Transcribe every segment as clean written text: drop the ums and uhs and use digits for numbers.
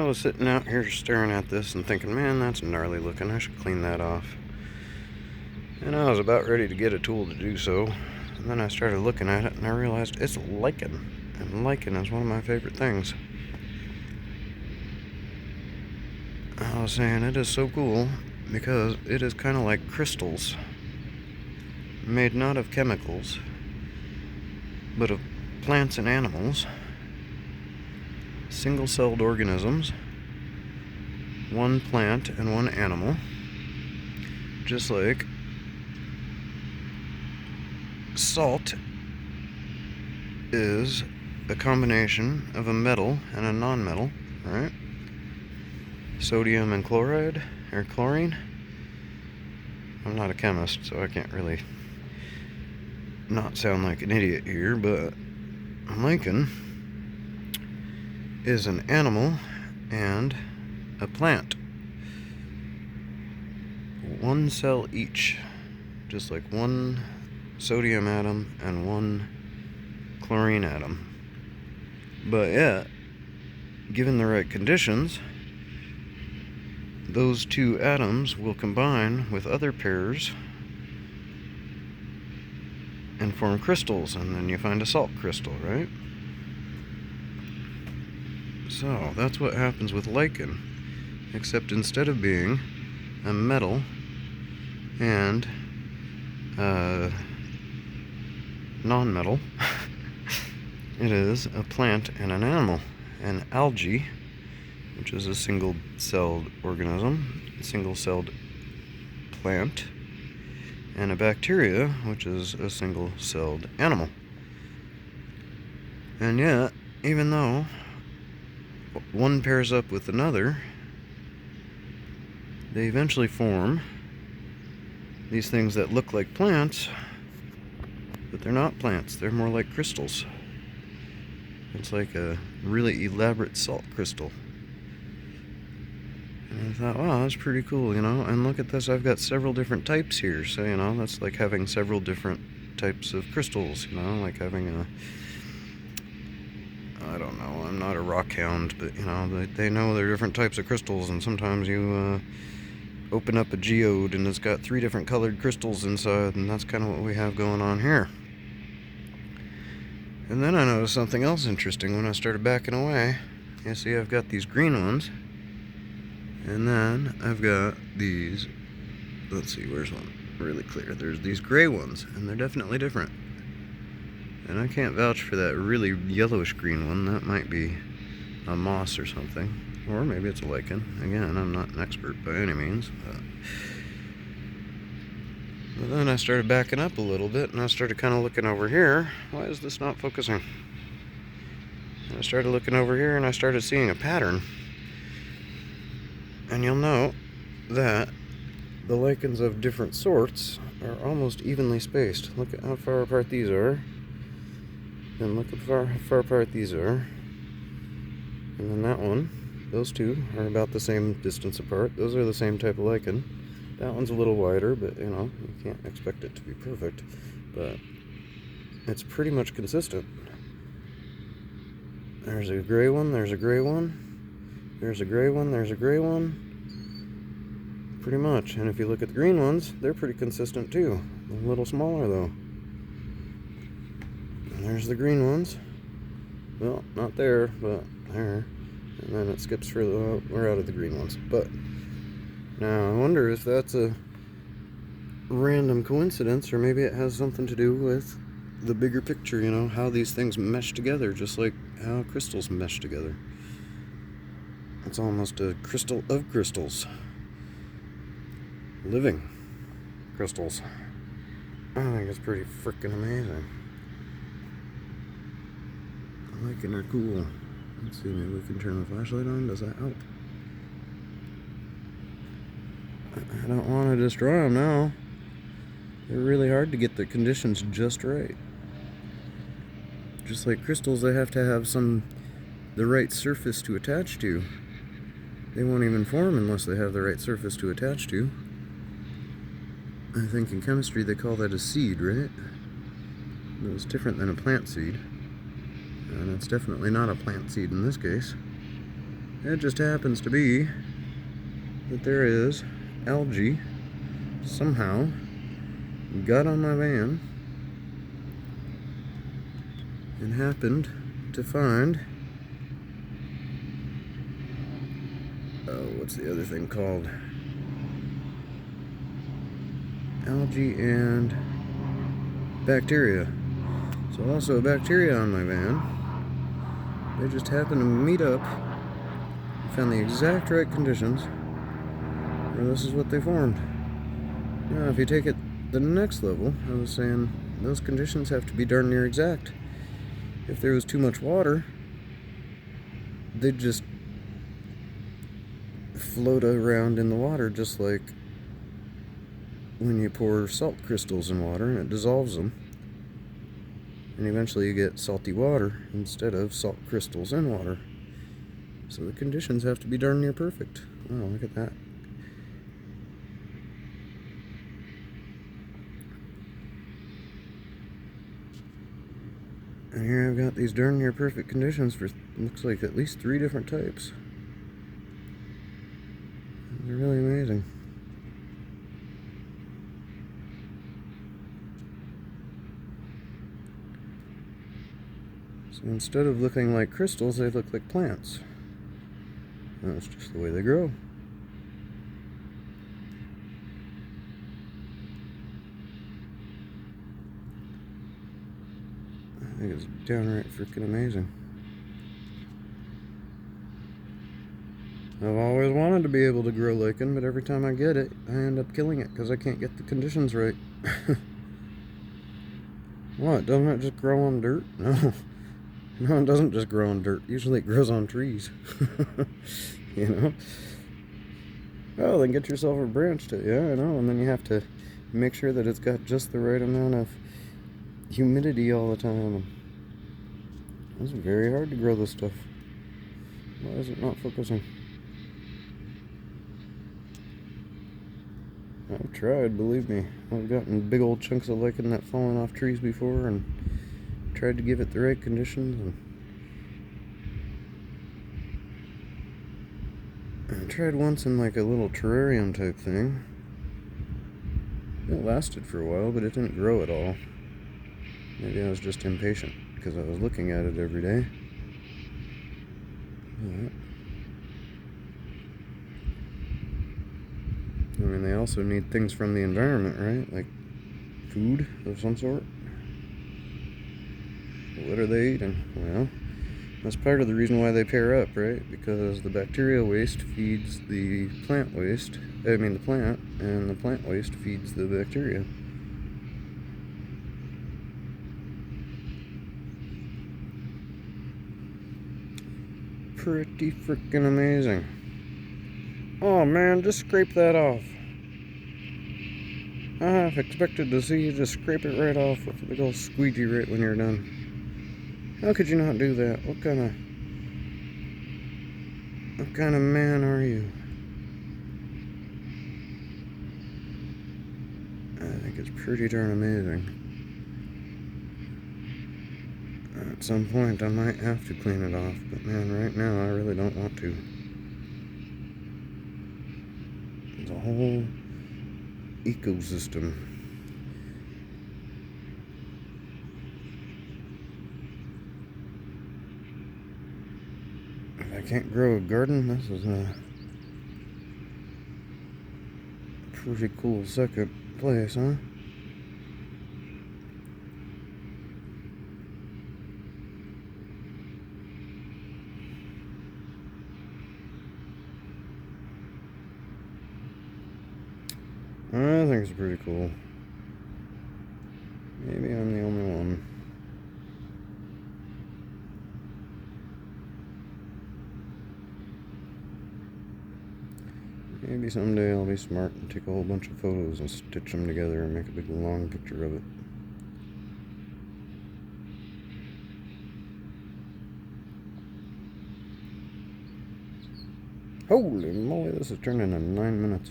was sitting out here staring at this and thinking, man, that's gnarly looking. I should clean that off. And I was about ready to get a tool to do so. And then I started looking at it and I realized it's lichen. And lichen is one of my favorite things. I was saying it is so cool because it is kind of like crystals. Made not of chemicals, but of plants and animals. Single-celled organisms. One plant and one animal. Just like salt is a combination of a metal and a non-metal, right? Sodium and chloride, or chlorine. I'm not a chemist, so I can't really not sound like an idiot here, but lichen is an animal and a plant. One cell each, just like one sodium atom and one chlorine atom. But yet, given the right conditions, those two atoms will combine with other pairs and form crystals, and then you find a salt crystal, right? So that's what happens with lichen, except instead of being a metal and non-metal, it is a plant and an animal. An algae, which is a single-celled organism, a single-celled plant, and a bacteria, which is a single-celled animal. And yet, even though one pairs up with another, they eventually form these things that look like plants, but they're not plants. They're more like crystals. It's like a really elaborate salt crystal. And I thought, wow, that's pretty cool, you know. And look at this, I've got several different types here. So, you know, that's like having several different types of crystals, you know, like having I don't know, I'm not a rock hound, but, you know, they know there are different types of crystals, and sometimes you open up a geode and it's got 3 different colored crystals inside, and that's kind of what we have going on here. And then I noticed something else interesting when I started backing away. You see, I've got these green ones, and then I've got these, let's see, where's one really clear? There's these gray ones, and they're definitely different. And I can't vouch for that really yellowish green one. That might be a moss or something, or maybe it's a lichen. Again, I'm not an expert by any means, but then I started backing up a little bit, and I started kind of looking over here. Why is this not focusing? I started looking over here, and I started seeing a pattern. And you'll note that the lichens of different sorts are almost evenly spaced. Look at how far apart these are. And look at how far apart these are. And then that one, those two are about the same distance apart. Those are the same type of lichen. That one's a little wider, but, you know, you can't expect it to be perfect. But it's pretty much consistent. There's a gray one, there's a gray one, there's a gray one, there's a gray one. Pretty much. And if you look at the green ones, they're pretty consistent too. They're a little smaller though. And there's the green ones. Well, not there, but there. And then it skips further. Well, we're out of the green ones. But now I wonder if that's a random coincidence, or maybe it has something to do with the bigger picture, you know, how these things mesh together, just like how crystals mesh together. It's almost a crystal of crystals. Living crystals. I think it's pretty freaking amazing. Lichen are cool. Let's see, maybe we can turn the flashlight on. Does that help? I don't want to destroy them now. They're really hard to get the conditions just right. Just like crystals, they have to have the right surface to attach to. They won't even form unless they have the right surface to attach to. I think in chemistry they call that a seed, right? But it's different than a plant seed. And it's definitely not a plant seed in this case. It just happens to be that there is algae somehow got on my van and happened to find, what's the other thing called? Algae and bacteria. So also bacteria on my van. They just happened to meet up and found the exact right conditions where this is what they formed. Now if you take it the next level, I was saying those conditions have to be darn near exact. If there was too much water, they'd just float around in the water, just like when you pour salt crystals in water and it dissolves them. And eventually you get salty water instead of salt crystals in water. So the conditions have to be darn near perfect. Oh, look at that. And here I've got these darn near perfect conditions for, looks like, at least 3 different types. They're really amazing. So instead of looking like crystals, they look like plants. And that's just the way they grow. I think it's downright freaking amazing. I've always wanted to be able to grow lichen, but every time I get it, I end up killing it because I can't get the conditions right. What, doesn't it just grow on dirt? No. No, it doesn't just grow on dirt. Usually it grows on trees. You know? Oh, then get yourself a branch to, yeah, I know, and then you have to make sure that it's got just the right amount of humidity all the time. It's very hard to grow this stuff. Why is it not focusing? I've tried, believe me. I've gotten big old chunks of lichen that fallen off trees before and tried to give it the right conditions. And I tried once in like a little terrarium type thing. It lasted for a while, but it didn't grow at all. Maybe I was just impatient because I was looking at it every day. I mean, they also need things from the environment, right? Like food of some sort. What are they eating? Well, that's part of the reason why they pair up, right? Because the bacterial waste feeds the plant waste. I mean, the plant, and the plant waste feeds the bacteria. Pretty freaking amazing. Oh man, just scrape that off. I half expected to see you just scrape it right off with a big old squeegee right when you're done. How could you not do that? What kind of man are you? I think it's pretty darn amazing. At some point I might have to clean it off, but man, right now I really don't want to. It's a whole ecosystem. If I can't grow a garden, this is a pretty cool second place, huh? I think it's pretty cool. Maybe I'm the only one. Maybe someday I'll be smart and take a whole bunch of photos and stitch them together and make a big long picture of it. Holy moly, this is turning in 9 minutes.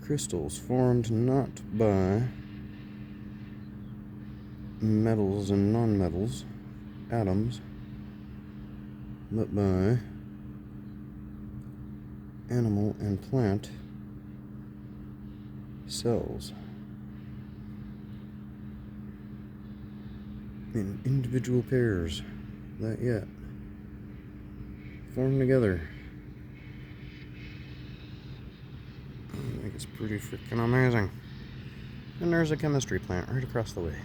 Crystals formed not by metals and non-metals, atoms, but by animal and plant cells in individual pairs that yet form together. I think it's pretty freaking amazing. And there's a chemistry plant right across the way.